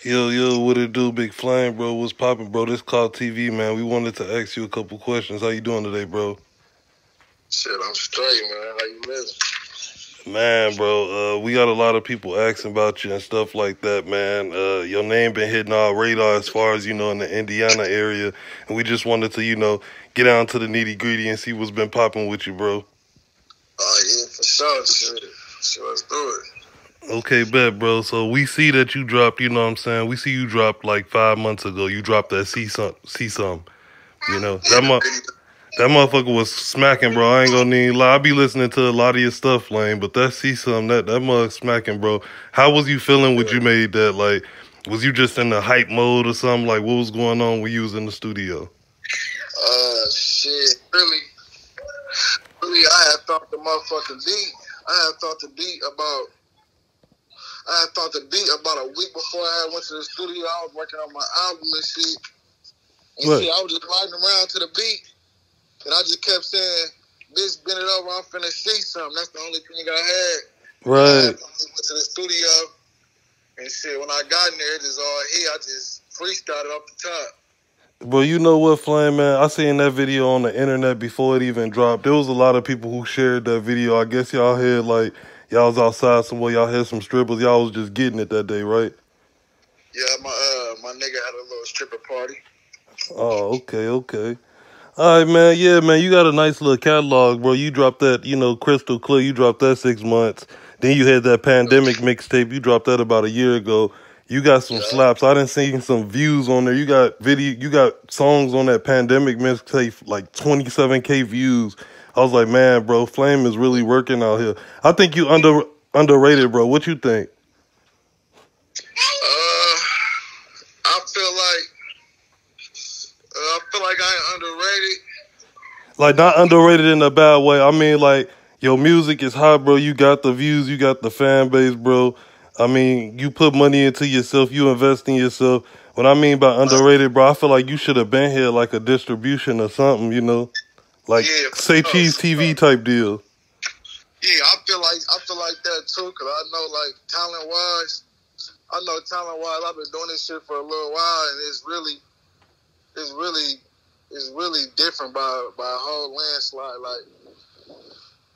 Yo, yo, what it do, Big Flame, bro? What's poppin', bro? This called TV, man. We wanted to ask you a couple questions. How you doing today, bro? Shit, I'm straight, man. How you living? Man, bro, we got a lot of people asking about you and stuff like that, man. Your name been hitting our radar as far as, in the Indiana area. And we just wanted to, get down to the nitty gritty and see what's been popping with you, bro. Oh, yeah, for sure. Shit, let's do it. Okay, bet, bro. So we see that you dropped, you know what I'm saying? We see you dropped like 5 months ago. You dropped that See Some. Yeah, the video. That motherfucker was smacking, bro. I ain't gonna need lie. I be listening to a lot of your stuff, Lane, but that See Some, that mug smacking, bro. How was you feeling when you made that? Like, was you just in the hype mode or something? Like, what was going on when you was in the studio? Shit, really, I had thought the motherfucking beat. I had thought the beat about. I had thought the beat about a week before I had went to the studio. I was working on my album and shit. And Right. shit, I was just riding around to the beat, and I just kept saying, "Bitch, bend it over. I'm finna see something." That's the only thing I had. I Right. went to the studio and shit. When I got in there, it just all hit. I just freestyled off the top. Bro, you know what, Flame, man? I seen that video on the internet before it even dropped. There was a lot of people who shared that video. I guess y'all had, like, y'all was outside somewhere, y'all had some strippers, y'all was just getting it that day, right? Yeah, my nigga had a little stripper party. Oh, okay. All right, man. Yeah, man. You got a nice little catalog, bro. You dropped that, Crystal Clear. You dropped that 6 months. Then you had that pandemic mixtape. You dropped that about a year ago. You got some Yeah, slaps. I done seen some views on there. You got You got songs on that pandemic mixtape like 27K views. I was like, man, bro, Flame is really working out here. I think you underrated, bro. What you think? I feel like I ain't underrated. Like, not underrated in a bad way. I mean, like, your music is hot, bro. You got the views, you got the fan base, bro. I mean, you put money into yourself, you invest in yourself. What I mean by underrated, bro, I feel like you should have been here like a distribution or something, like Yeah, for say sure, Cheese for sure. TV type deal. Yeah, I feel like that too, cause I know like talent wise, I've been doing this shit for a little while, and it's really, it's really different by a whole landslide. Like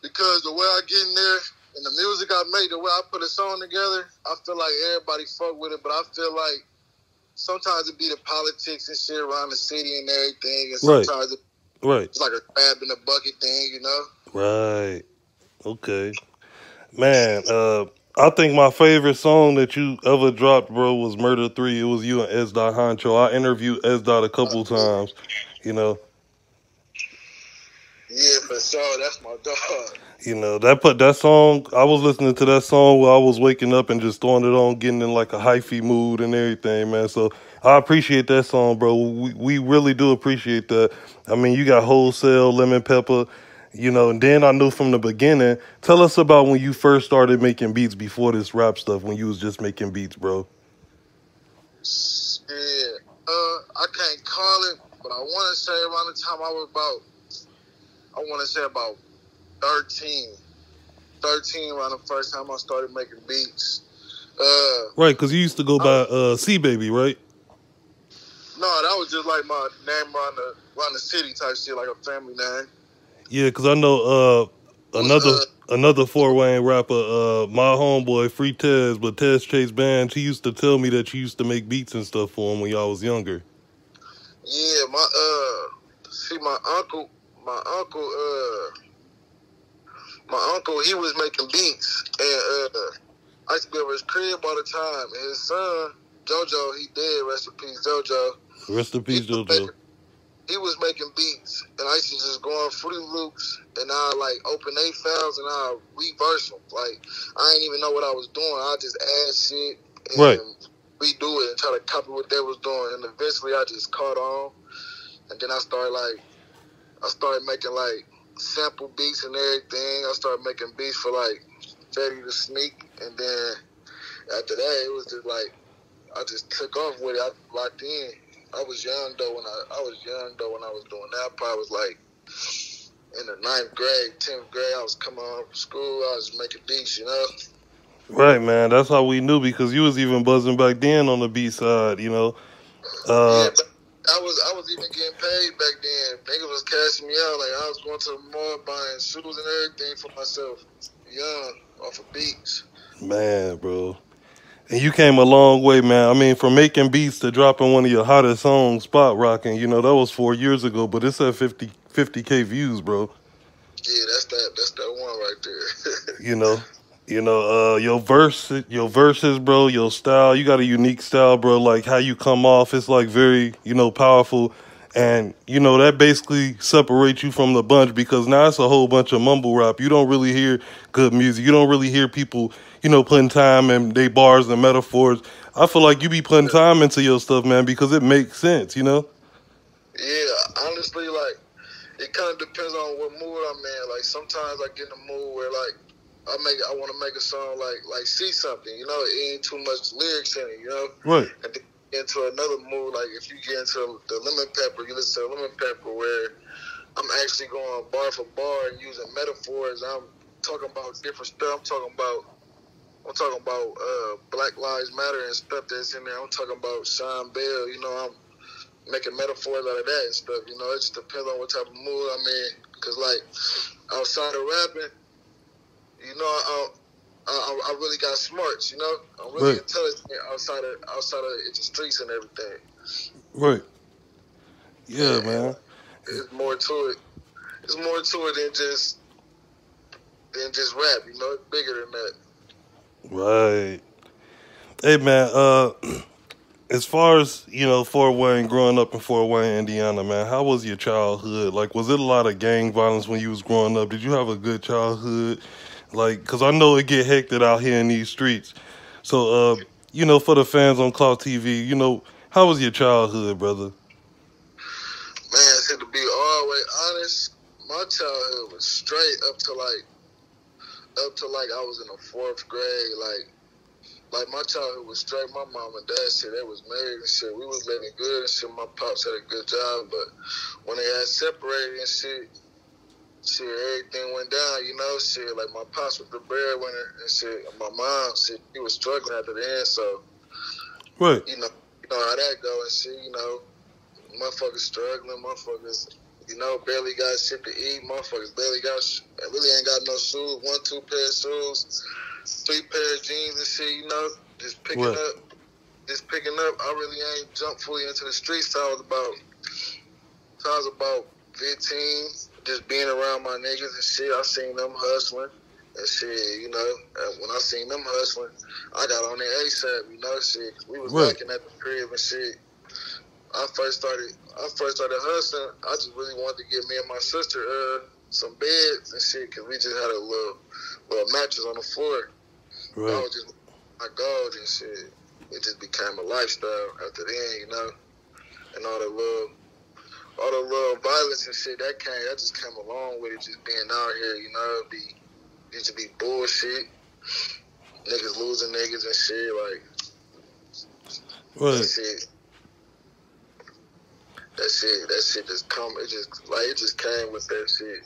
because the way I get in there and the music I make, the way I put a song together, I feel like everybody fuck with it, but I feel like sometimes it be the politics and shit around the city and everything, and Right, sometimes right, it's like a crab in a bucket thing, you know? right. Okay. Man, I think my favorite song that you ever dropped, bro, was Murder 3. It was you and S. Dot Honcho. I interviewed S. Dot a couple times, you know. Yeah, for sure. That's my dog. That song. I was listening to that song while I was waking up and just throwing it on, getting in like a hyphy mood and everything, man. So I appreciate that song, bro. We really do appreciate that. I mean, you got Wholesale, Lemon Pepper, and then I knew from the beginning. Tell us about when you first started making beats before this rap stuff. When you was just making beats, bro. Yeah. I can't call it, but I want to say around the time I want to say about 13. 13 around the first time I started making beats. Right, because you used to go I was, by C Baby, right? no, that was just like my name around the city type shit, like a family name. Yeah, because I know It was another Fort Wayne rapper, my homeboy, Free Tez, but Tez Chase Band, he used to tell me that you used to make beats and stuff for him when y'all was younger. yeah, see my uncle he was making beats, and I used to be over his crib all the time. And his son JoJo, he dead, rest in peace, JoJo. Rest in He peace, was JoJo. making, he was making beats, and I used to just go on Fruity Loops, and I like open A files and I reverse them. Like I didn't even know what I was doing. I just add shit Right. and redo it and try to copy what they was doing. And eventually, I just caught on, and then I started making like sample beats and everything. I started making beats for like Fetty the Sneak, and then after that, it was just like I just took off with it. I locked in. I was young though when I was doing that. I probably was like in the 9th grade, 10th grade. I was coming home from school. I was making beats, you know. Right, man. That's how we knew because you was even buzzing back then on the B side. Yeah, Uh, but I was even getting paid back then. Niggas was cashing me out. Like I was going to the mall buying shoes and everything for myself. Young, off of beats. man, bro. And you came a long way, man. I mean, from making beats to dropping one of your hottest songs, Spot Rocking, that was 4 years ago, but it's at 50K views, bro. Yeah, that's that one right there. You know, your verses, bro, your style. You got a unique style, bro. Like how you come off, it's like very, powerful, and that basically separates you from the bunch because now it's a whole bunch of mumble rap. You don't really hear good music. You don't really hear people, putting time in they bars and metaphors. I feel like you be putting time into your stuff, man, because it makes sense. Yeah, honestly, like it kind of depends on what mood I'm in. Like sometimes I get in a mood where like I want to make a song like see something. It ain't too much lyrics in it. Right. And then into another mood, like if you get into the Lemon Pepper, you listen to Lemon Pepper where I'm actually going bar for bar and using metaphors. I'm talking about different stuff. I'm talking about Black Lives Matter and stuff that's in there. I'm talking about Sean Bell. I'm making metaphors out of that and stuff. It just depends on what type of mood I'm in. Cause like outside of rapping, I really got smarts. I'm really Right. intelligent outside of the streets and everything. Right. Yeah, And man. it's more to it. It's more to it than just rap. It's bigger than that. Right. Hey, man. As far as Fort Wayne, growing up in Fort Wayne, Indiana, man, how was your childhood? Like, was it a lot of gang violence when you was growing up? Did you have a good childhood? Like, cause I know it get hectic out here in these streets. So, for the fans on Cloud TV, how was your childhood, brother? Man, to be all the way honest, my childhood was straight up to like I was in the fourth grade. Like my childhood was straight. My mom and dad shit, they was married and shit. We was living good and shit. My pops had a good job, but when they got separated and shit, everything went down. Shit. Like my pops was the breadwinner and shit. And my mom, shit, he was struggling at the end. So Right. you know how that go and shit. Motherfuckers struggling. Motherfuckers, barely got shit to eat. Motherfuckers barely really ain't got no shoes. 1, 2 pair of shoes. 3 pair of jeans and shit, just picking Right. up. I really ain't jumped fully into the streets till I was about 15, just being around my niggas and shit. I seen them hustling and shit, and when I seen them hustling, I got on their ASAP, shit. We was Right. lacking at the crib and shit. I first started hustling. I just really wanted to get me and my sister some beds and shit, because we just had a little mattress on the floor. That Right. was just my goal and shit. It just became a lifestyle after then, and all the little violence and shit that just came along with it, just being out here, it just be bullshit. Niggas losing niggas and shit, like Right. that shit just come. It just came with that shit.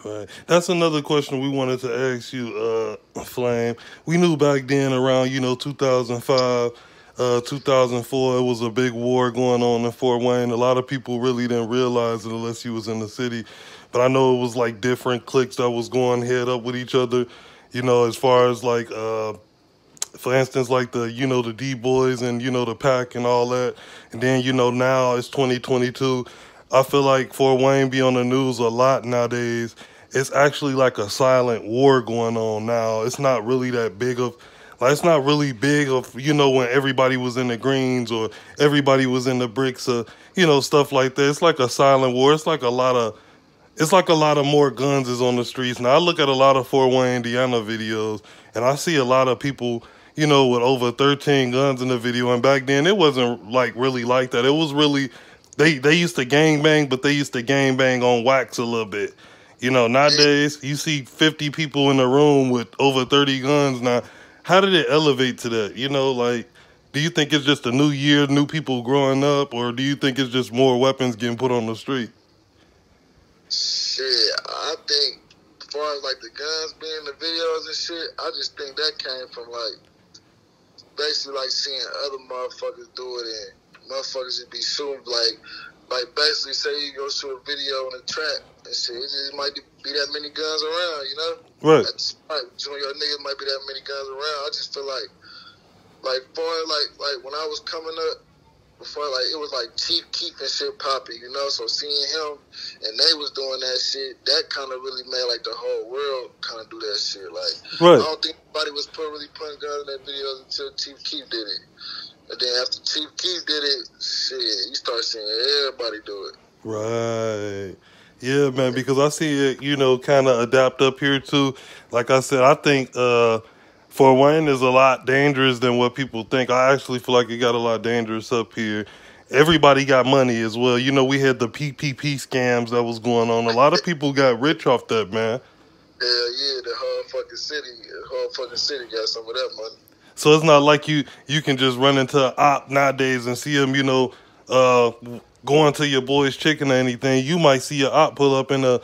Right. That's another question we wanted to ask you, Flame. We knew back then around, 2005, 2004, it was a big war going on in Fort Wayne. A lot of people really didn't realize it unless you was in the city. But I know it was like different cliques that was going head up with each other, as far as like, for instance, like the D-Boys and, the Pack and all that. And then, now it's 2022. I feel like Fort Wayne be on the news a lot nowadays. It's actually like a silent war going on now. It's not really that big of, like, it's not really big of, when everybody was in the greens or everybody was in the bricks or, stuff like that. It's like a silent war. It's like a lot of more guns is on the streets. Now, I look at a lot of Fort Wayne, Indiana videos, and I see a lot of people, with over 13 guns in the video. And back then, it wasn't, like, really like that. It was really, they used to gang bang, but they used to gang bang on wax a little bit. Nowadays, you see 50 people in a room with over 30 guns. Now, how did it elevate to that? Like, do you think it's just a new year, new people growing up, or do you think it's just more weapons getting put on the street? Shit, I think far as like the guns being in the videos and shit, I just think that came from like basically like seeing other motherfuckers do it and motherfuckers just be shooting like basically say you go shoot a video in a trap and shit, it just might be that many guns around, you know? Right. That's right. Some of your niggas might be that many guns around. I just feel like far like when I was coming up, before like it was like Chief Keef and shit popping, you know. So seeing him and they was doing that shit, that kind of really made like the whole world kind of do that shit. Like Right. I don't think anybody was really putting guns in their videos until Chief Keef did it. And then after Chief Keef did it, shit, you start seeing everybody do it. Right. Yeah, man, because I see it, you know, kind of adapt up here too. Like I said, I think Fort Wayne is a lot dangerous than what people think. I actually feel like it got a lot dangerous up here. Everybody got money as well. You know, we had the PPP scams that was going on. A lot of people got rich off that, man. Yeah, the whole fucking city got some of that money. So it's not like you can just run into an op nowadays and see them, you know, going to your boy's chicken or anything. You might see an op pull up in a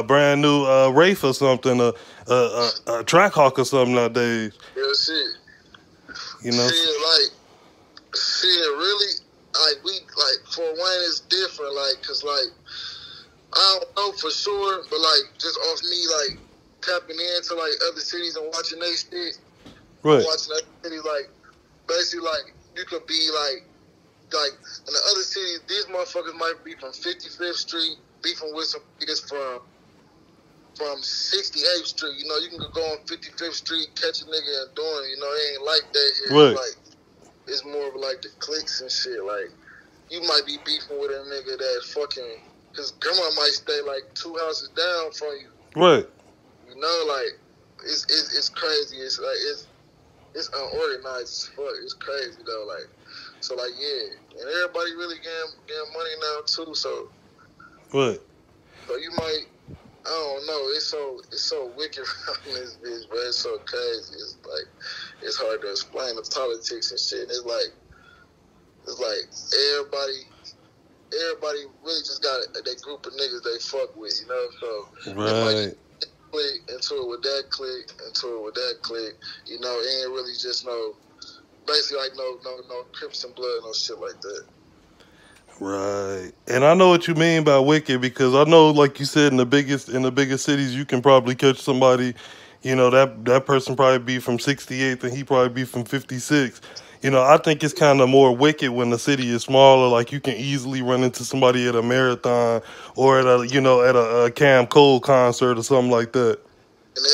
brand new Wraith or something, a Trackhawk or something nowadays. Real shit. You know, really, like Fort Wayne is different, like, cause like I don't know for sure, but like just off me like tapping into like other cities and watching they shit. right? Watching other cities, like basically like you could be like in the other cities, these motherfuckers might be from 55th Street, beefing with some niggas from 68th Street. You know, you can go on 55th Street, catch a nigga and doing, you know, it ain't like that here. Right. Like it's more of like the cliques and shit. Like you might be beefing with a nigga that fucking, cause grandma might stay like 2 houses down from you. Right. You know, like it's crazy. It's like it's unorganized as fuck. It's crazy though. Like so, like yeah, and everybody really getting money now too. So Right. So you might, I don't know. It's so wicked around this bitch, bro. It's so crazy. It's like it's hard to explain the politics and shit. It's like everybody really just got that group of niggas they fuck with, you know. So Right. click into it with that click, into it with that click. You know, it ain't really just no, basically like no Crips and blood, no shit like that. Right. And I know what you mean by wicked because I know, like you said, in the biggest cities, you can probably catch somebody, you know, that person probably be from 68th and he probably be from 56. You know, I think it's kind of more wicked when the city is smaller. Like you can easily run into somebody at a marathon or at a Cam Cole concert or something like that. And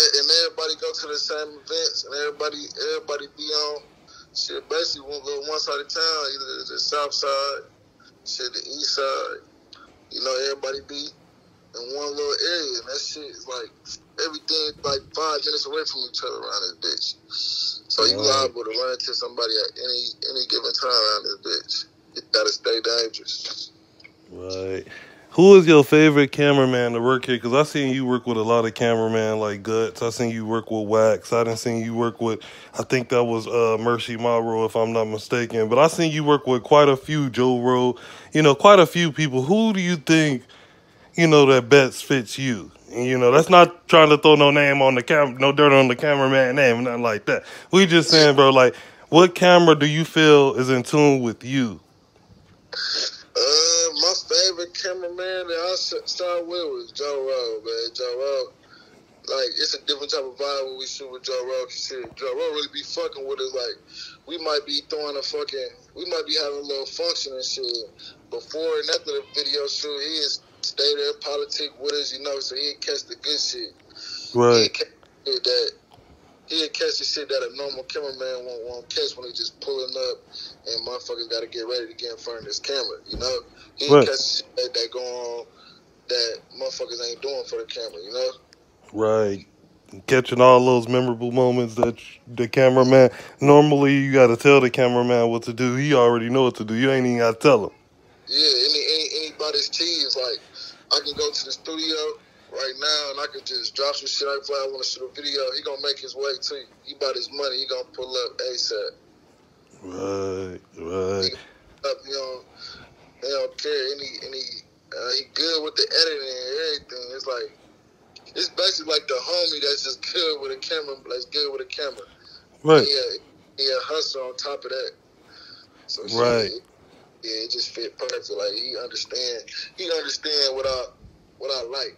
everybody go to the same events and everybody be on shit. Basically, one side of town, either the south side. Shit, the east side, you know, everybody be in one little area, and that shit is like everything like 5 minutes away from each other around this bitch. So you liable to run into somebody at any given time around this bitch. You gotta stay dangerous. Right. Who is your favorite cameraman to work here? Because I seen you work with a lot of cameramen like Guts. I seen you work with Wax. I didn't seen you work with, I think that was Mercy Morrow, if I'm not mistaken. But I seen you work with quite a few, Joe Rowe, you know, quite a few people. Who do you think, you know, that best fits you? And, you know, that's not trying to throw no name on the camera, no dirt on the cameraman name, nothing like that. We just saying, bro, like, what camera do you feel is in tune with you? My favorite cameraman that I started with was Joe Rowe, man. Joe Rowe, like, it's a different type of vibe when we shoot with Joe Rowe. Shit, Joe Rowe really be fucking with us. Like, we might be having a little function and shit. Before and after the video shoot, he is stay there, politic with us, you know, so he'd catch the good shit. Right. He'd catch the shit that a normal cameraman won't catch when he just pulling up and motherfuckers got to get ready to get in front of this camera, you know? He'd catch the shit that go on that motherfuckers ain't doing for the camera, you know? Right. Catching all those memorable moments that the cameraman, normally you got to tell the cameraman what to do. He already know what to do. You ain't even got to tell him. Yeah, anybody's cheese, like, I can go to the studio right now and I could just drop some shit. I want to shoot a video. He gonna make his way to you. He bought his money. He gonna pull up ASAP. Right. He don't care. He good with the editing and everything. It's like it's basically like the homie that's just good with a camera, that's good with a camera. Right. He a hustler on top of that. So right. shit, yeah, it just fit perfect. Like he understand what I like.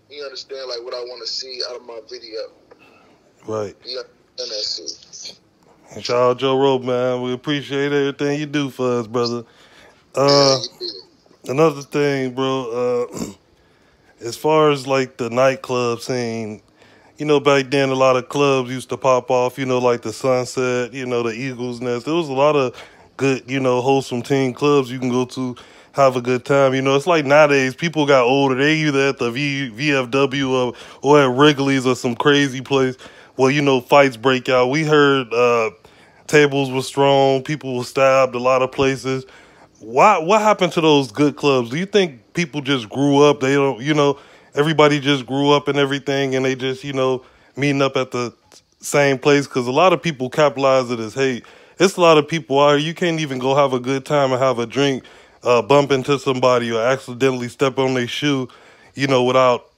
He understand like what I want to see out of my video. Right. He understand that shit. Shout out Joe Rogan, man. We appreciate everything you do for us, brother. Yeah. Another thing, bro. As far as like the nightclub scene, you know, back then a lot of clubs used to pop off. You know, like the Sunset. You know, the Eagles Nest. There was a lot of good, you know, wholesome teen clubs you can go to, have a good time. You know, it's like nowadays people got older. They either at the VFW or at Wrigley's or some crazy place. Well, you know, fights break out. We heard tables were thrown, people were stabbed a lot of places. What happened to those good clubs? Do you think people just grew up? They don't, you know, everybody just grew up and everything, and they just, you know, meeting up at the same place? Because a lot of people capitalize it as hate. It's a lot of people out here, you can't even go have a good time and have a drink, bump into somebody or accidentally step on their shoe, you know, without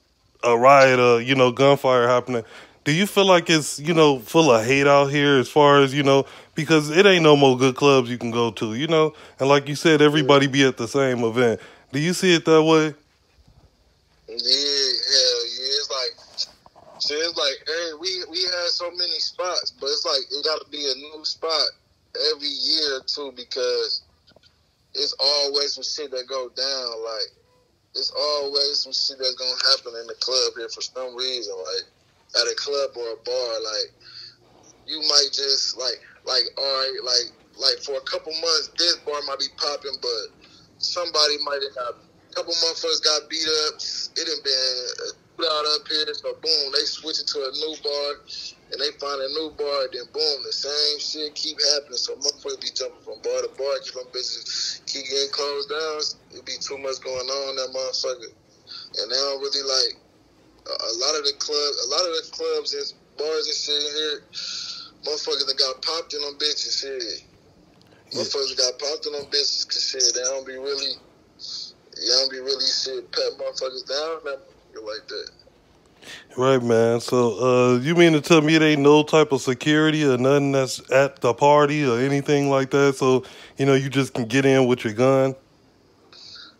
a riot or, you know, gunfire happening. Do you feel like it's, you know, full of hate out here as far as, you know, because it ain't no more good clubs you can go to, you know? And like you said, everybody be at the same event. Do you see it that way? Yeah, hell yeah. It's like, hey, we had so many spots, but it's like it got to be a new spot every year or two because it's always some shit that go down. Like, it's always some shit that's going to happen in the club here for some reason. Like, at a club or a bar, like, you might just, all right, like for a couple months, this bar might be popping, but somebody might have got, a couple motherfuckers got beat up. It done been out up here, so boom, they switch it to a new bar, and they find a new bar, then boom, the same shit keep happening. So motherfuckers be jumping from bar to bar, keep them bitches keep getting closed down. It be too much going on that motherfucker, and they don't really like a lot of the clubs and bars and shit here. Motherfuckers that got popped in them bitches, shit. Motherfuckers got popped in them bitches, cause shit, they don't be really shit, pat motherfuckers down, like that. Right, man. So, you mean to tell me it ain't no type of security or nothing that's at the party or anything like that? So, you know, you just can get in with your gun?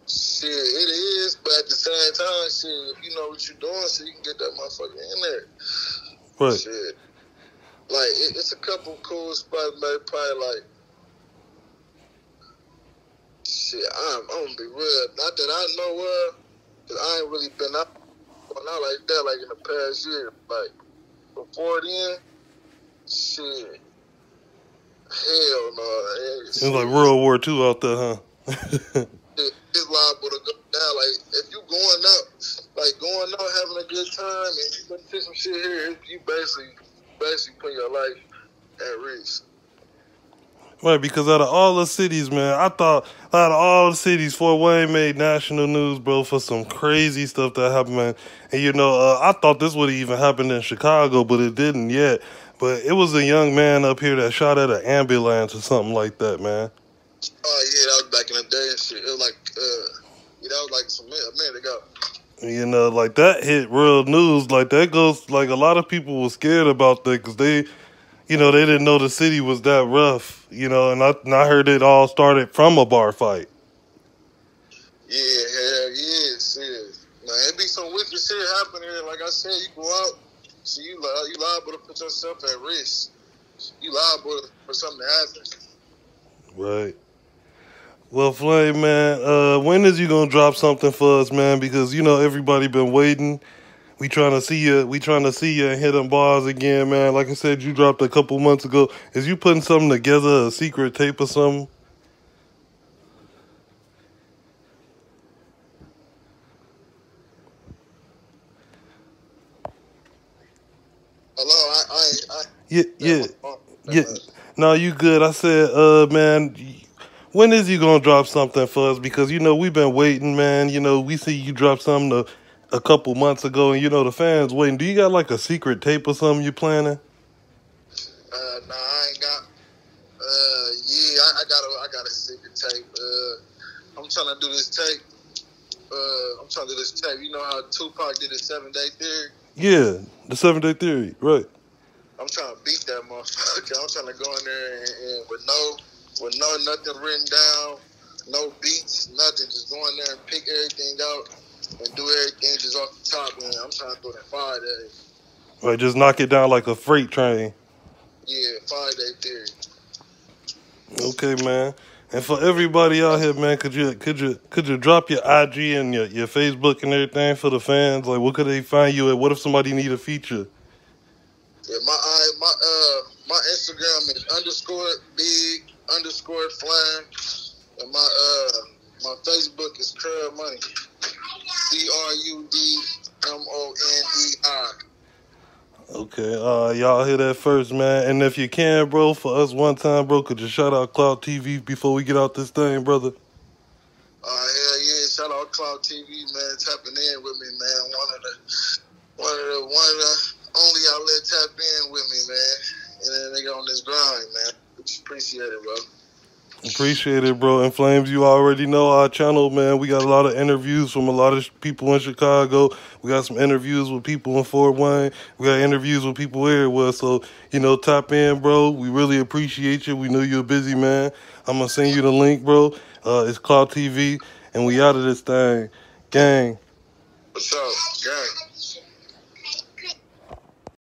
Shit, it is, but at the same time, shit, if you know what you're doing, shit, you can get that motherfucker in there. Right. Shit. Like, it's a couple cool spots, maybe probably like, shit, I'm gonna be real. Not that I know cause I ain't really been out like that, like in the past year. Like, before then, shit, hell no. It's like World War II out there, huh? It's liable to go down. Like, if you going out having a good time and you gonna see some shit here, you basically put your life at risk. Right, because out of all the cities, man, I thought out of all the cities, Fort Wayne made national news, bro, for some crazy stuff that happened, man. And, you know, I thought this would have even happened in Chicago, but it didn't yet. But it was a young man up here that shot at an ambulance or something like that, man. Oh, yeah, that was back in the day and shit. It was like, that was like a minute ago. You know, like that hit real news. Like that goes, like a lot of people were scared about that because they, you know, they didn't know the city was that rough, you know, and I heard it all started from a bar fight. Yeah, hell yeah, shit. Now, it be some wicked shit happening here. Like I said, you go out, so you liable to put yourself at risk. You liable for something to happen. Right. Well, Flame, man, when is you gonna drop something for us, man? Because, you know, everybody been waiting. We trying to see you and hit them bars again, man. Like I said, you dropped a couple months ago. Is you putting something together, a secret tape or something? Hello, Yeah. No, you good. I said, man, when is you gonna drop something for us? Because, you know, we've been waiting, man. You know, we see you drop something a couple months ago, and, you know, the fans waiting. Do you got like a secret tape or something you planning? Nah, I ain't got. I got a secret tape. I'm trying to do this tape. You know how Tupac did his 7-Day Theory? Yeah, the 7-Day Theory, right. I'm trying to beat that motherfucker. I'm trying to go in there and with no nothing written down, no beats, nothing. Just go in there and pick everything out and do everything just off the top. And I'm trying to throw that 5 days. Right, just knock it down like a freight train. Yeah, 5-day theory. Okay, man. And for everybody out here, man, could you drop your IG and your Facebook and everything for the fans? Like, what could they find you at? What if somebody need a feature? Yeah, my Instagram is _big_flying, and my Facebook is Crud Money, CRUDMONEI. Okay, y'all hear that first, man. And if you can, bro, for us one time, bro, could you shout out Cloud TV before we get out this thing, brother? Hell yeah! Shout out Cloud TV, man, tapping in with me, man. One of the only outlet tap in with me, man. And then they get on this grind, man. Appreciate it, bro. Appreciate it, bro. And Flames, you already know our channel, man. We got a lot of interviews from a lot of people in Chicago. We got some interviews with people in Fort Wayne. We got interviews with people everywhere. So, tap in, bro. We really appreciate you. We know you're a busy man. I'm going to send you the link, bro. It's Cloud TV, and we out of this thing. Gang. What's up, gang?